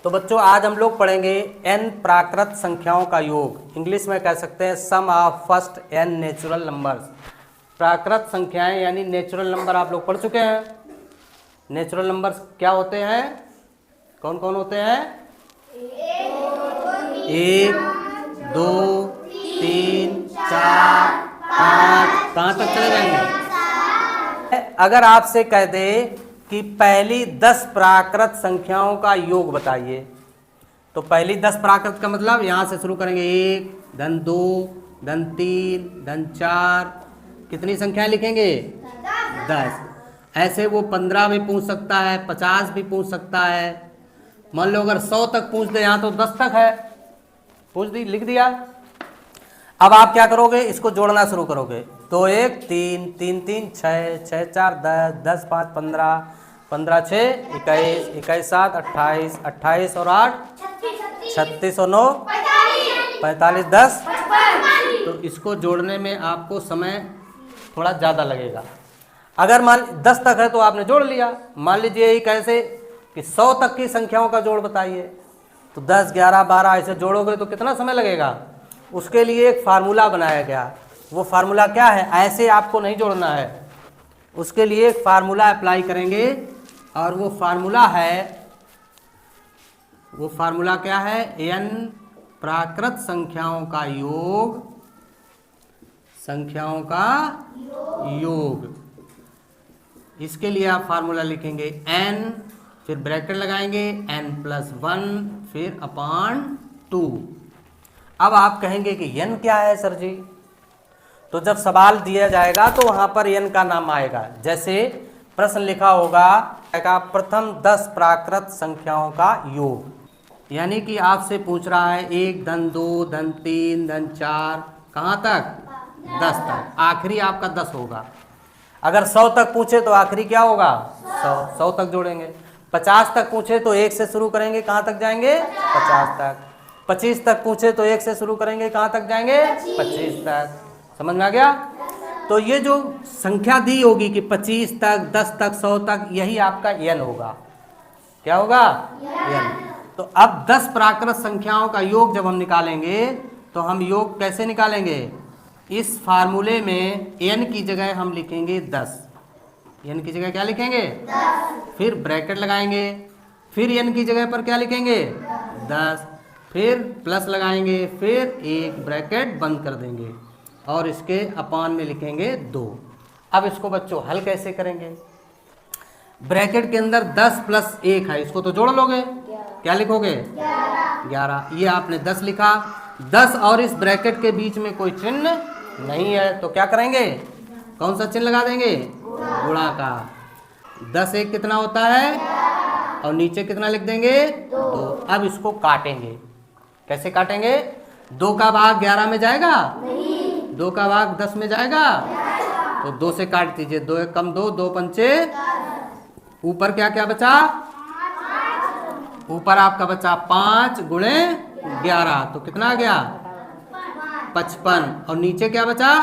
तो बच्चों आज हम लोग पढ़ेंगे n प्राकृत संख्याओं का योग। इंग्लिश में कह सकते हैं sum of first n natural numbers. प्राकृत संख्याएं यानी नेचुरल नंबर आप लोग पढ़ चुके हैं। नेचुरल नंबर्स क्या होते हैं, कौन कौन होते हैं? 1 2 3 4 5। कहाँ तक चले जाएंगे? अगर आपसे कह दे कि पहली 10 प्राकृत संख्याओं का योग बताइए, तो पहली 10 प्राकृत का मतलब यहां से शुरू करेंगे 1 धन 2 धन 3 धन 4, कितनी संख्या लिखेंगे? 10। ऐसे वो 15 भी पूछ सकता है, 50 भी पूछ सकता है। मान लो अगर 100 तक पूछ दे, यहाँ तो 10 तक है, पूछ दी, लिख दिया। अब आप क्या करोगे? इसको जोड़ना शुरू करोगे। 2 1 3 3 3 6 6 4 10 10 5 15 15 6 21 21 7 28 28 और 8 36 और 9 45 10। तो इसको जोड़ने में आपको समय थोड़ा ज़्यादा लगेगा। अगर मान 10 तक है तो आपने जोड़ लिया। मान लीजिए यही कैसे कि 100 तक की संख्याओं का जोड़ बताइए, तो 10 11 12 ऐसे जोड़ोगे तो कितना समय लगेगा? उसके लिए एक फार्मूला बनाया गया। वो फार्मूला क्या है? ऐसे आपको नहीं जोड़ना है, उसके लिए एक फार्मूला अप्लाई करेंगे। और वो फार्मूला क्या है? n प्राकृत संख्याओं का योग, संख्याओं का योग। इसके लिए आप फार्मूला लिखेंगे n, फिर ब्रैकेट लगाएंगे n+1, फिर अपॉन 2। अब आप कहेंगे कि n क्या है सर जी? तो जब सवाल दिया जाएगा तो वहां पर n का नाम आएगा। जैसे प्रश्न लिखा होगा प्रथम 10 प्राकृत संख्याओं का योग, यानी कि आपसे पूछ रहा है 1 धन 2 धन 3 धन 4, कहाँ तक? 10 तक। आखिरी आपका 10 होगा। अगर 100 तक पूछे तो आखिरी क्या होगा? 100 तक जोड़ेंगे। 50 तक पूछे तो 1 से शुरू करेंगे, कहाँ तक जाएंगे? 50 तक। 25 तक पूछे तो 1 से शुरू करेंगे, कहाँ तक जाएंगे? 25 तक। समझ में आ गया? तो ये जो संख्या दी होगी कि 25 तक 10 तक 100 तक, यही आपका n होगा। क्या होगा? n। तो अब 10 प्राकृत संख्याओं का योग जब हम निकालेंगे तो हम योग कैसे निकालेंगे? इस फार्मूले में n की जगह हम लिखेंगे 10। n की जगह क्या लिखेंगे? 10। फिर ब्रैकेट लगाएंगे, फिर n की जगह पर क्या लिखेंगे? 10, फिर प्लस लगाएंगे, फिर एक ब्रैकेट बंद कर देंगे और इसके अपान में लिखेंगे 2। अब इसको बच्चों हल कैसे करेंगे? ब्रैकेट के अंदर 10 + 1 है, इसको तो जोड़ लोगे। क्या लिखोगे? 11। ये आपने 10 लिखा। 10 और इस ब्रैकेट के बीच में कोई चिन्ह नहीं है, तो क्या करेंगे? कौन सा चिन्ह लगा देंगे? गुणा का। 10 1 कितना होता है? और नीचे कितना लिख देंगे? 2। अब इसको काटेंगे। कैसे काटेंगे? 2 का भाग 11 में जाएगा? नहीं। 2 का भाग 10 में जाएगा? तो 2 से काट दीजिए। 2 1 कम 2, 2 पंचे। ऊपर क्या क्या बचा? ऊपर आपका बचा 5 गुणे 11, तो कितना आ गया? 55। और नीचे क्या बचा?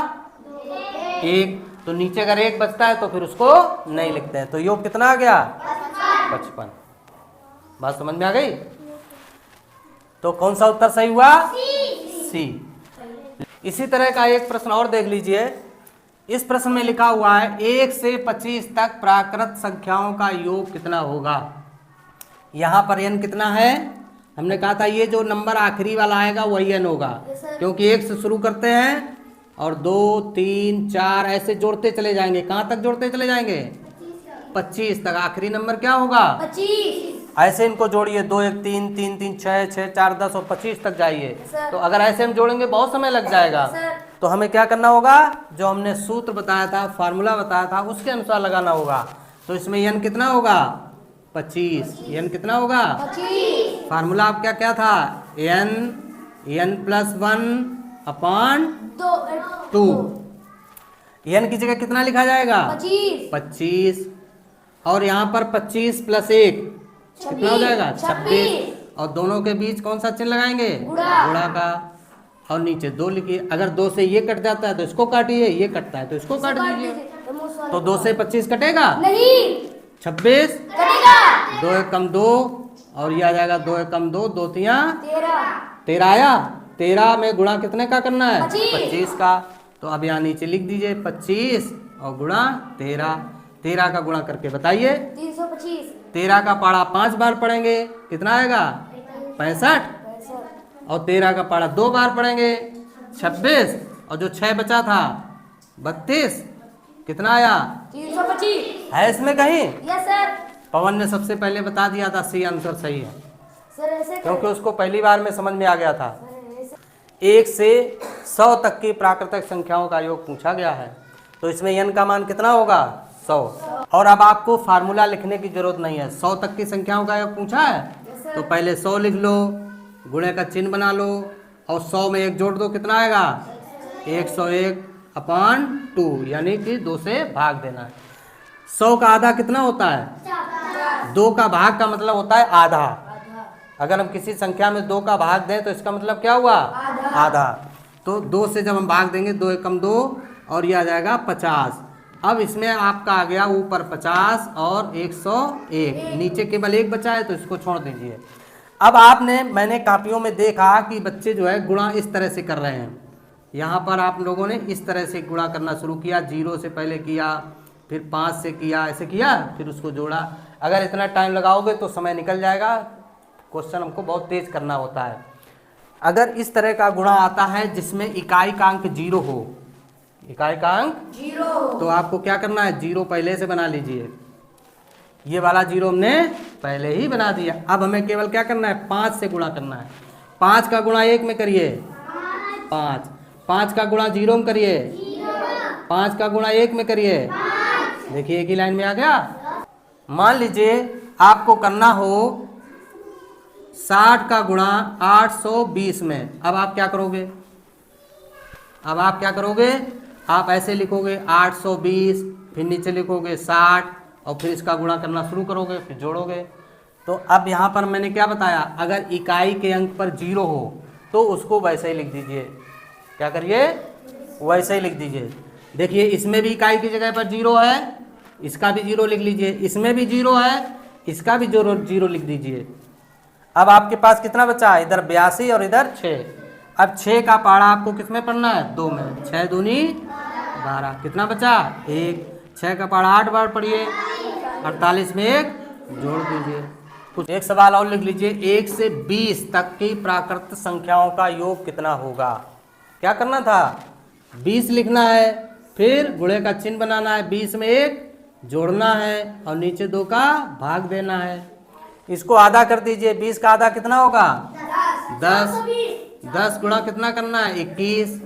1। तो नीचे अगर 1 बचता है तो फिर उसको नहीं लिखते हैं, तो योग कितना आ गया? 55। बात समझ में आ गई? तो कौन सा उत्तर सही हुआ? सी। इसी तरह का एक प्रश्न और देख लीजिए। इस प्रश्न में लिखा हुआ है 1 से 25 तक प्राकृत संख्याओं का योग कितना होगा। यहाँ पर n कितना है? हमने कहा था ये जो नंबर आखिरी वाला आएगा वही n होगा, क्योंकि 1 से शुरू करते हैं और 2 3 4 ऐसे जोड़ते चले जाएंगे। कहाँ तक जोड़ते चले जाएंगे? 25 तक। आखिरी नंबर क्या होगा? 25। ऐसे इनको जोड़िए। 2 1 3 3 3 6 6 4 10 और 25 तक जाइए। तो अगर ऐसे हम जोड़ेंगे बहुत समय लग जाएगा। तो हमें क्या करना होगा? जो हमने सूत्र बताया था, फार्मूला बताया था, उसके अनुसार लगाना होगा। तो इसमें n कितना होगा? 25। n कितना होगा? 25। फार्मूला आपका क्या था? n+1 upon 2। n की जगह कितना लिखा जाएगा? 25। और यहाँ पर 25 + 1 कितना हो जाएगा? 26। और दोनों के बीच कौन सा चिन्ह लगाएंगे? गुणा का। और नीचे 2 लिखिए। अगर 2 से ये कट जाता है तो इसको काटिए, ये कटता है तो इसको काट दीजिए। तो 2 से 25 कटेगा नहीं, 26 कटेगा। 2 1 कम 2, और ये आ जाएगा 2 एकम 2, 2 तिया 13। 13 आया। 13 में गुणा कितने का करना है? 25। 25 का। तो अब यहाँ नीचे लिख दीजिए 25 और गुणा 13। 13 का गुणा करके बताइए। 325। 13 का पाड़ा 5 बार पढ़ेंगे, कितना आएगा? 65। और 13 का पाड़ा 2 बार पढ़ेंगे, 26। और जो 6 बचा था 32, कितना आया? 325। है इसमें कहीं? Yes sir. पवन ने सबसे पहले बता दिया था, सी आंसर सही है, सर ऐसे क्योंकि उसको पहली बार में समझ में आ गया था। ऐसे 1 से 100 तक की प्राकृतिक संख्याओं का योग पूछा गया है, तो इसमें n का मान कितना होगा? 100। और अब आपको फार्मूला लिखने की जरूरत नहीं है, 100 तक की संख्याओं का योग पूछा है तो पहले 100 लिख लो, गुणे का चिन्ह बना लो और 100 में 1 जोड़ दो, कितना आएगा? 101/2, यानी कि 2 से भाग देना है। 100 का आधा कितना होता है? 2 का भाग का मतलब होता है आधा। अगर हम किसी संख्या में 2 का भाग दें तो इसका मतलब क्या हुआ? आधा। तो 2 से जब हम भाग देंगे 2 एकम 2 और ये आ जाएगा 50। अब इसमें आपका आ गया ऊपर 50 और 101, नीचे केवल 1 बचा है तो इसको छोड़ दीजिए। अब मैंने कापियों में देखा कि बच्चे जो है गुणा इस तरह से कर रहे हैं। यहाँ पर आप लोगों ने इस तरह से गुणा करना शुरू किया, 0 से पहले किया, फिर 5 से किया, ऐसे किया, फिर उसको जोड़ा। अगर इतना टाइम लगाओगे तो समय निकल जाएगा, क्वेश्चन हमको बहुत तेज करना होता है। अगर इस तरह का गुणा आता है जिसमें इकाई का अंक 0 हो, इकाई का अंक 0, तो आपको क्या करना है? 0 पहले से बना लीजिए। ये वाला 0 हमने पहले ही बना दिया। अब हमें केवल क्या करना है? 5 से गुणा करना है। 5 का गुणा 1 में करिए 5, 5 का गुणा 0 में करिए 5 का गुणा 1 में करिए, देखिए एक ही लाइन में आ गया। मान लीजिए आपको करना हो 60 का गुणा 820 में, अब आप क्या करोगे? आप ऐसे लिखोगे 820, फिर नीचे लिखोगे 60 और फिर इसका गुणा करना शुरू करोगे, फिर जोड़ोगे। तो अब यहाँ पर मैंने क्या बताया? अगर इकाई के अंक पर 0 हो तो उसको वैसे ही लिख दीजिए। क्या करिए? वैसे ही लिख दीजिए। देखिए इसमें भी इकाई की जगह पर 0 है, इसका भी 0 लिख लीजिए, इसमें भी 0 है, इसका भी 0 लिख दीजिए। अब आपके पास कितना बचा? इधर 82 और इधर 6। अब 6 का पाड़ा आपको किसमें पढ़ना है? 2 में। 6 दूनी 12, कितना बचा? 1। 6 का पाड़ा 8 बार पढ़िए, 48 में 1 जोड़ दीजिए। कुछ एक सवाल और लिख लीजिए, 1 से 20 तक की प्राकृत संख्याओं का योग कितना होगा? क्या करना था? 20 लिखना है, फिर गुणे का चिन्ह बनाना है, 20 में 1 जोड़ना है और नीचे 2 का भाग देना है। इसको आधा कर दीजिए, 20 का आधा कितना होगा? 10। 10 गुणा कितना करना है? 21।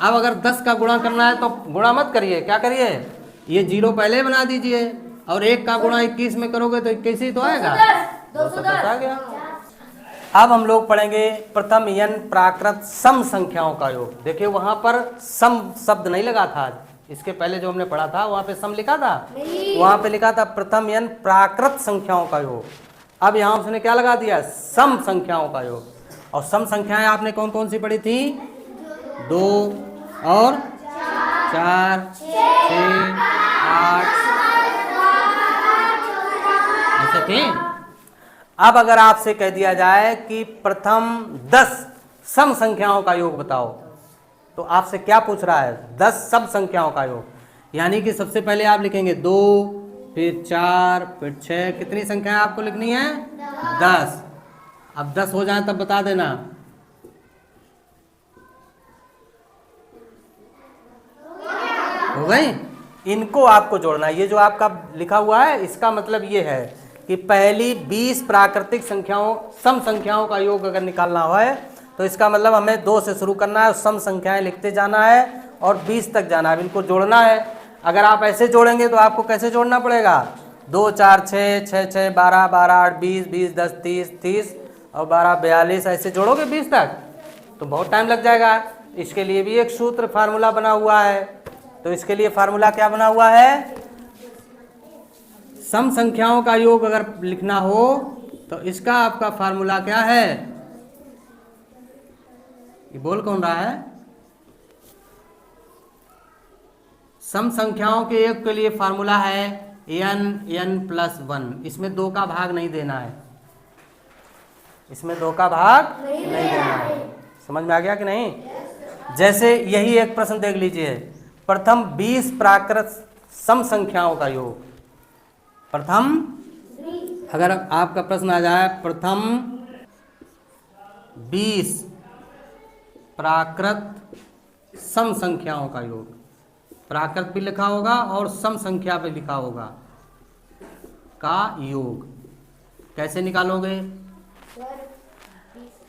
अब अगर 10 का गुणा करना है तो गुणा मत करिए, क्या करिए? ये 0 पहले बना दीजिए और 1 का गुणा 21 में करोगे तो 21 ही तो आएगा, 210 आ गया। अब हम लोग पढ़ेंगे प्रथम n प्राकृत सम संख्याओं का योग। देखिए वहां पर सम शब्द नहीं लगा था, इसके पहले जो हमने पढ़ा था वहां पे सम लिखा था, वहां पे लिखा था प्रथम n प्राकृत संख्याओं का योग। अब यहाँ उसने क्या लगा दिया? सम संख्याओं का योग। और सम संख्याएं आपने कौन कौन सी पढ़ी थी? 2 और 4, 6, 8 ऐसे थे। अब अगर आपसे कह दिया जाए कि प्रथम 10 सम संख्याओं का योग बताओ, तो आपसे क्या पूछ रहा है? 10 सम संख्याओं का योग, यानी कि सबसे पहले आप लिखेंगे 2, फिर 4, फिर 6, कितनी संख्याएं आपको लिखनी है? 10। अब 10 हो जाए तब बता देना। हो गई? इनको आपको जोड़ना है। ये जो आपका लिखा हुआ है इसका मतलब ये है कि पहली 20 प्राकृतिक संख्याओं सम संख्याओं का योग अगर निकालना हुआ है तो इसका मतलब हमें 2 से शुरू करना है, सम संख्याएं लिखते जाना है और 20 तक जाना है, इनको जोड़ना है। अगर आप ऐसे जोड़ेंगे तो आपको कैसे जोड़ना पड़ेगा? 2, 4, 6, 6, 6, 12, 12, 8, 20, 20, 10, 30, 30 और 12, 42, ऐसे जोड़ोगे 20 तक तो बहुत टाइम लग जाएगा। इसके लिए भी एक सूत्र फार्मूला बना हुआ है। तो इसके लिए फार्मूला क्या बना हुआ है? सम संख्याओं का योग अगर लिखना हो तो इसका आपका फार्मूला क्या है? ये बोल कौन रहा है? सम संख्याओं के योग के लिए फार्मूला है n n+1। इसमें 2 का भाग नहीं देना है, इसमें 2 का भाग नहीं देना है। समझ में आ गया कि नहीं? जैसे यही एक प्रश्न देख लीजिए, प्रथम 20 प्राकृत सम संख्याओं का योग। प्रथम, अगर आपका प्रश्न आ जाए प्रथम 20 प्राकृत सम संख्याओं का योग, प्राकृत भी लिखा होगा और सम संख्या भी लिखा होगा, का योग कैसे निकालोगे?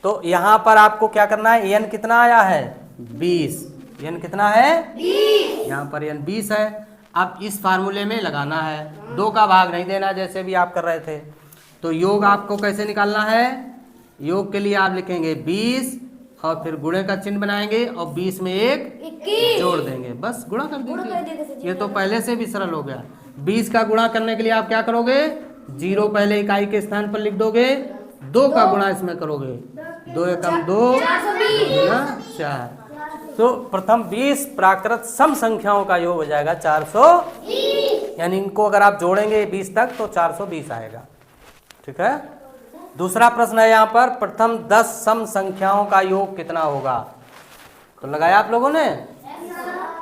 तो यहां पर आपको क्या करना है, n कितना आया है 20, n कितना है 20, यहां पर n 20 है। अब इस फार्मूले में लगाना है, 2 का भाग नहीं देना जैसे भी आप कर रहे थे। तो योग आपको कैसे निकालना है? योग के लिए आप लिखेंगे 20 और फिर गुणे का चिन्ह बनाएंगे और 20 में 1 जोड़ देंगे, बस गुणा कर दीजिए। ये तो पहले से भी सरल हो गया। 20 का गुणा करने के लिए आप क्या करोगे, 0 पहले इकाई के स्थान पर लिख दोगे, 2 का गुणा इसमें करोगे, 2 एकम 2 4। तो प्रथम 20 प्राकृत सम संख्याओं का योग हो जाएगा 420, यानी इनको अगर आप जोड़ेंगे 20 तक तो 420 आएगा। ठीक है। दूसरा प्रश्न है यहाँ पर, प्रथम 10 सम संख्याओं का योग कितना होगा? तो लगाया आप लोगों ने,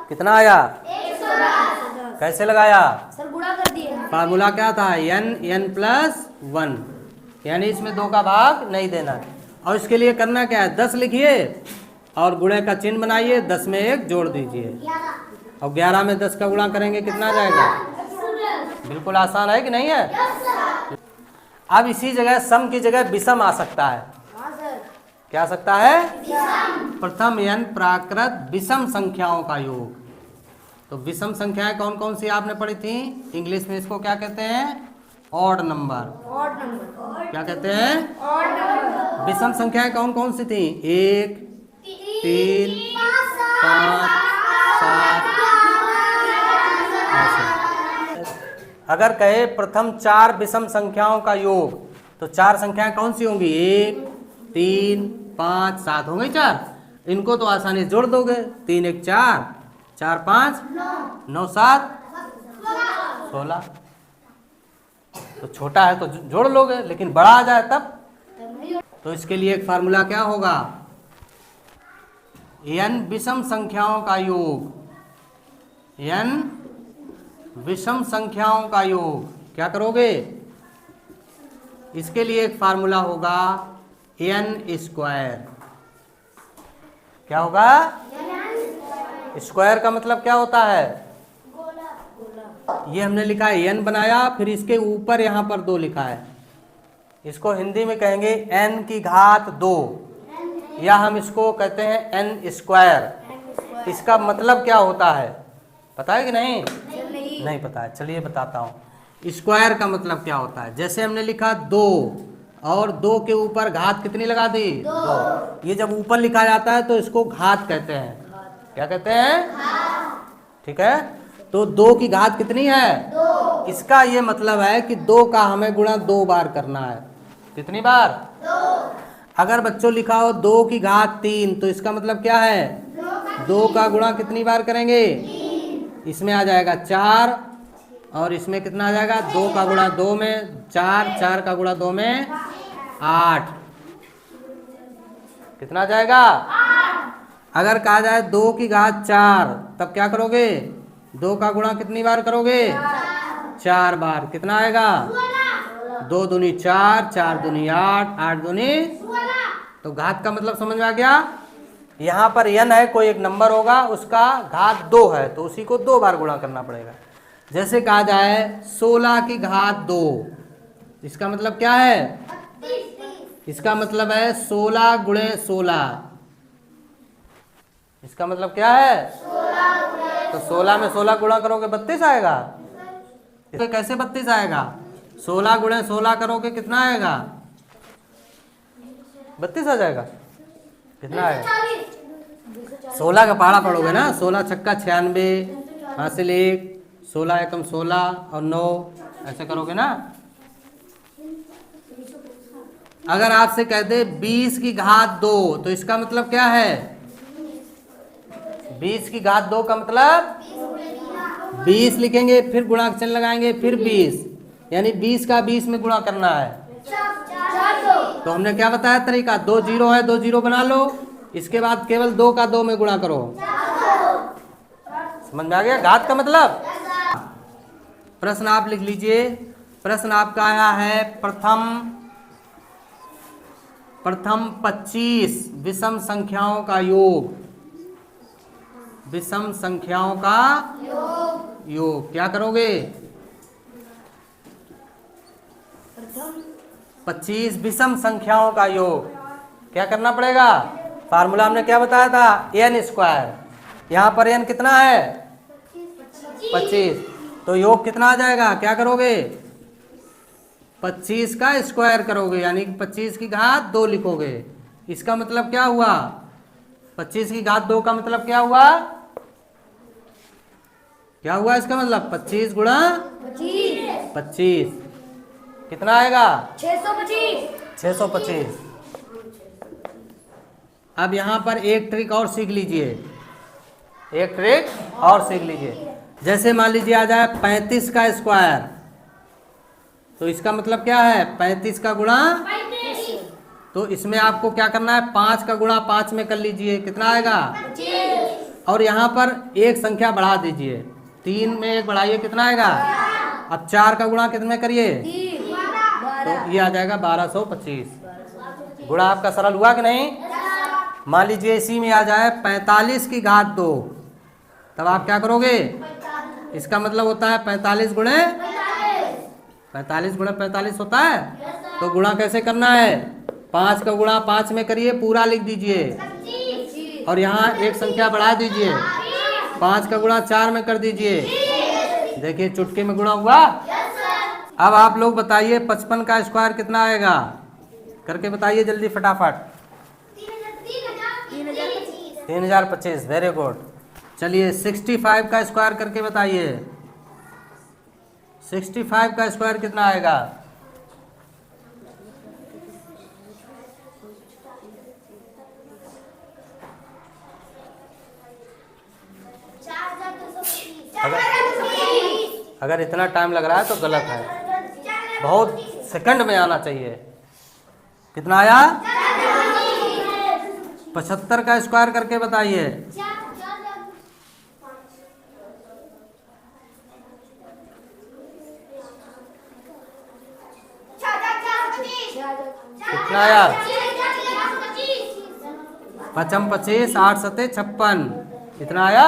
कितना आया? 110। कैसे लगाया? सर गुणा कर दिए। फार्मूला क्या था, n प्लस 1, यानी इसमें 2 का भाग नहीं देना। और इसके लिए करना क्या है, 10 लिखिए और गुणे का चिन्ह बनाइए, 10 में 1 जोड़ दीजिए और 11 में 10 का गुणा करेंगे, कितना आ जाएगा? बिल्कुल आसान है कि नहीं है? अब इसी जगह सम की जगह विषम आ सकता है। क्या आ सकता है? प्रथम n प्राकृत विषम संख्याओं का योग। तो विषम संख्याएं कौन कौन सी आपने पढ़ी थी? इंग्लिश में इसको क्या कहते हैं? Odd number. क्या कहते हैं? Odd number. विषम संख्याएं कौन कौन सी थी? 1, 3, 5, 7। अगर कहे प्रथम 4 विषम संख्याओं का योग, तो 4 संख्याएं कौन सी होंगी? 1, 3, 5, 7 होंगे 4। इनको तो आसानी से जोड़ दोगे, 3 1 4, 4 5 9 7 16। तो छोटा है तो जोड़ लोगे, लेकिन बड़ा आ जाए तब। तो इसके लिए एक फार्मूला क्या होगा, n विषम संख्याओं का योग, n विषम संख्याओं का योग। क्या करोगे? इसके लिए एक फार्मूला होगा n स्क्वायर। क्या होगा? स्क्वायर का मतलब क्या होता है? ये हमने लिखा है n बनाया, फिर इसके ऊपर यहाँ पर 2 लिखा है। इसको हिंदी में कहेंगे n की घात 2, या हम इसको कहते हैं n स्क्वायर। इसका मतलब क्या होता है, पता है कि नहीं? नहीं पता है, चलिए बताता हूँ। स्क्वायर का मतलब क्या होता है, जैसे हमने लिखा 2 और 2 के ऊपर घात कितनी लगा दी? 2। ये जब ऊपर लिखा जाता है तो इसको घात कहते हैं। क्या कहते हैं? ठीक है। तो 2 की घात कितनी है? 2। इसका ये मतलब है कि 2 का हमें गुणा 2 बार करना है। कितनी बार? 2। अगर बच्चों लिखा हो 2 की घात 3, तो इसका मतलब क्या है? 2 का गुणा कितनी बार करेंगे? 3। इसमें आ जाएगा 4 और इसमें कितना आ जाएगा? 2 का गुणा 2 में 4, 4 का गुणा 2 में 8। कितना आ जाएगा? 8। अगर कहा जाए 2 की घात 4, तब क्या करोगे? 2 का गुणा कितनी बार करोगे? 4 बार। कितना आएगा? 2 दूनी 4, 4 दूनी 8, 8 दूनी 16। तो घात का मतलब समझ में आ गया। यहाँ पर n है, कोई एक नंबर होगा, उसका घात 2 है, तो उसी को 2 बार गुणा करना पड़ेगा। जैसे कहा जाए 16 की घात 2, इसका मतलब क्या है? इसका मतलब है 16 गुणे 16। इसका मतलब क्या है? 16 तो 16 में 16 गुणा करोगे 32 आएगा। इसमें कैसे 32 आएगा? 16 गुणे 16 करोगे कितना आएगा? 32 आ जाएगा। कितना आएगा? 16 का पहाड़ा पढ़ोगे ना, 16 छक्का 96, हासिल 1, 16 एकम 16 और 9, ऐसे करोगे ना। अगर आपसे कहते 20 की घात 2, तो इसका मतलब क्या है? 20 की घात 2 का मतलब 20 लिखेंगे, फिर गुणा चिन्ह लगाएंगे, फिर 20, यानी 20 का 20 में गुणा करना है। तो हमने क्या बताया तरीका, 2 जीरो है, 2 जीरो बना लो, इसके बाद केवल 2 का 2 में गुणा करो। समझ में आ गया घात का मतलब। प्रश्न आप लिख लीजिए। प्रश्न आपका आया है प्रथम 25 विषम संख्याओं का योग। विषम संख्याओं का योग क्या करोगे? 25 विषम संख्याओं का योग क्या करना पड़ेगा? फार्मूला हमने क्या बताया था, एन स्क्वायर। यहाँ पर एन कितना है? 25। तो योग कितना आ जाएगा? क्या करोगे? 25 का स्क्वायर करोगे, यानी कि 25 की घात 2 लिखोगे। इसका मतलब क्या हुआ? 25 की घात 2 का मतलब क्या हुआ? क्या हुआ इसका मतलब? 25 गुणा 25 कितना आएगा? 625। अब यहां पर एक ट्रिक और सीख लीजिए। एक ट्रिक और सीख लीजिए। जैसे मान लीजिए आ जाए 35 का स्क्वायर, तो इसका मतलब क्या है? 35 का गुणा। तो इसमें आपको क्या करना है? 5 का गुणा 5 में कर लीजिए, कितना आएगा? और यहाँ पर एक संख्या बढ़ा दीजिए, 3 में 1 बढ़ाइए, कितना आएगा? अब 4 का गुणा कितने करिए? तो ये आ जाएगा 1225। गुणा आपका सरल हुआ कि नहीं? मान लीजिए इसी में आ जाए 45 की घात 2, तब आप क्या करोगे? इसका मतलब होता है 45 गुणे 45 होता है। तो गुणा कैसे करना है? 5 का गुणा 5 में करिए, पूरा लिख दीजिए, और यहाँ एक संख्या बढ़ा दीजिए, 5 का गुणा 4 में कर दीजिए। देखिए चुटकी में गुणा हुआ। अब आप लोग बताइए 55 का स्क्वायर कितना आएगा? करके बताइए जल्दी फटाफट। 3025। Very good. चलिए 65 का स्क्वायर करके बताइए। 65 का स्क्वायर कितना आएगा? अगर इतना टाइम लग रहा है तो गलत है, बहुत सेकंड में आना चाहिए। कितना आया? 75 का स्क्वायर करके बताइए। कितना आया? 55 25 8 सते 56। कितना आया?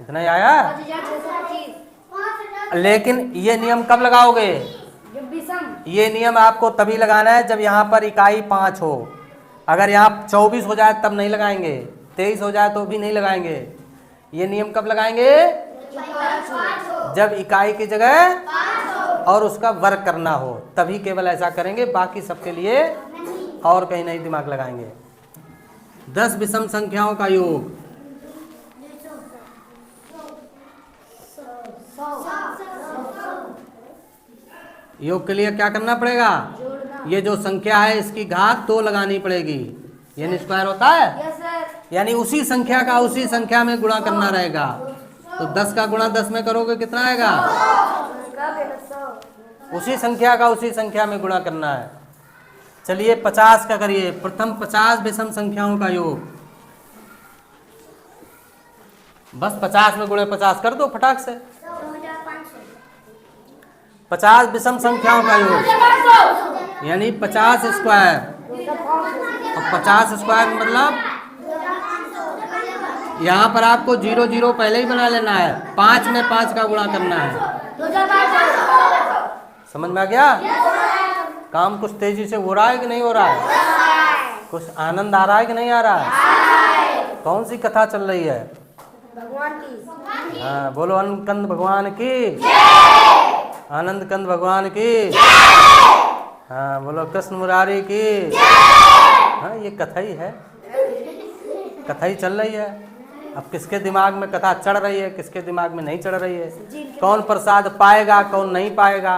इतना ही आया। लेकिन ये नियम कब लगाओगे? ये नियम आपको तभी लगाना है जब यहाँ पर इकाई 5 हो। अगर यहाँ 24 हो जाए तब नहीं लगाएंगे, 23 हो जाए तो भी नहीं लगाएंगे। ये नियम कब लगाएंगे? जब इकाई की जगह और उसका वर्ग करना हो, तभी केवल ऐसा करेंगे। बाकी सबके लिए और कहीं नहीं दिमाग लगाएंगे। 10 विषम संख्याओं का योग। योग के लिए क्या करना पड़ेगा? ये जो संख्या है इसकी घात 2 लगानी पड़ेगी। यानी स्क्वायर होता है, यानी उसी संख्या का उसी संख्या में गुणा करना रहेगा। तो 10 का गुणा 10 में करोगे, कितना आएगा? उसी संख्या का उसी संख्या में गुणा करना है। चलिए 50 का करिए। प्रथम 50 विषम संख्याओं का योग। बस 50 में गुणे 50 कर दो फटाक से। 50 विषम संख्याओं का योग यानी 50 स्क्वायर। और 50 स्क्वायर मतलब यहाँ पर आपको 0 0 पहले ही बना लेना है, 5 में 5 का गुणा करना है। समझ में आ गया? काम कुछ तेजी से हो रहा है कि नहीं हो रहा है? कुछ आनंद आ रहा है कि नहीं आ रहा है? कौन सी कथा चल रही है? भगवान की। हाँ बोलो, आनंद कंद भगवान की, आनंद कंद भगवान की। हाँ बोलो, कृष्ण मुरारी की। हाँ ये कथा ही है, कथा ही चल रही है। अब किसके दिमाग में कथा चढ़ रही है, किसके दिमाग में नहीं चढ़ रही है, कौन प्रसाद पाएगा कौन नहीं पाएगा,